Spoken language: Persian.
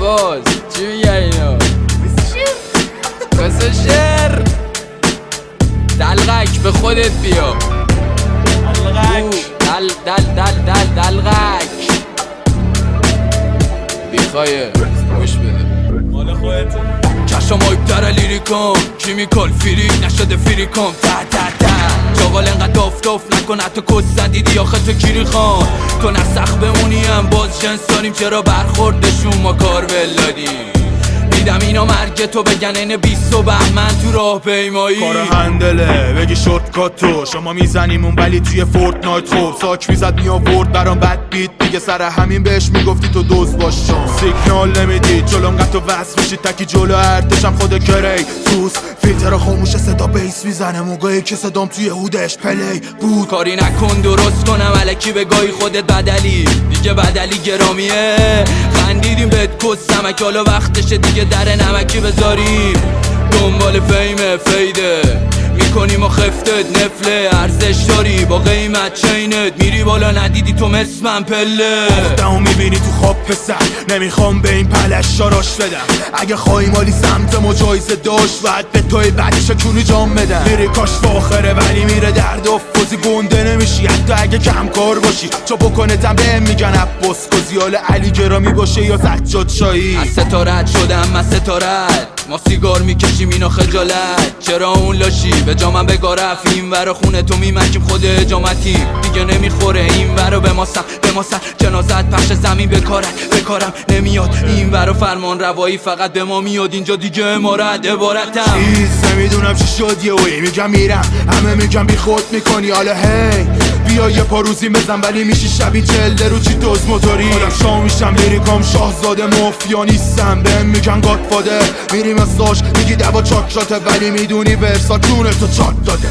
عباس چی میگه اینو؟ قصه شعر دلغک به خودت بیا دلغک دلغک بیخوایه گوش بده مال خودته چشم آیبتر لیریکم کیمیکال فری نشده فریکم چاقال انقدر داف نکن حتی کس زدیدی آخه تو کیری خان تو نسخ بمونیم باز جنس داریم چرا برخوردشون ما کار بلادیم دیدم اینا مرگ تو بگن این 20 بهمن تو راه پیمایی کار هندله بگی شورتکات تو شما میزنیمون ولی توی فورتنایت خوب ساک میزد میآورد برام بد بیت دیگه سر همین بهش میگفتی تو دوست باش سیگنال نمیدید جلوم قد تو وصل میشید تکی جلو ارتشم خود کری توس فیلتر خاموش صدا بیس میزنه موقعی که صدام توی هودش پلی بود کاری نکن درست کنم الکی بگاهی خودت بدلی دیگه بدلی گرامیه خندیدیم بهت کس سمک حالا وقتشه دیگه در نمکی بذاریم دنبال فیمه فیده میکنیم و خفتت نفله ارزش داری با قیمت چینت میری بالا ندیدی تو مثل من پله دمو میبینی تو خواب پسر نمیخوام به این پلش شاراش بدم اگه خواهی مالی سمت ما جایزه داشت باید به توی بعدش کونی جام بدم میری کاش فاخره ولی میره درد و فوزی گنده نمیشی حتی اگه کم کار باشی چو بکنتم به میگن عباس گزیال علی گرامی باشه یا سجاد شایی از ستارت شدم من ستارت ما سیگار میکشیم اینا خجالت چرا اون لاشی به جامم بگا رفت این ورا خونه تو میمکیم خود اجامتیم دیگه نمیخوره این ورا به ما سر جنازت پخش زمین بکارم نمیاد این ورا فرمان روایی فقط به ما میاد اینجا دیگه امارت عبارتم چیز نمیدونم چی شد یه وی میگم میرم همه میگم بی خود میکنی حالا هی بیا یه پا روزی بزن ولی میشی شبی چلده رو چی دوز موتوری خودم شاه میشم لیریکام شاهزاده مافیا نیستم بهم میگن گادفادر میریم اساش میگی دوا چاک شاته ولی میدونی ورسا جون تو چاک داده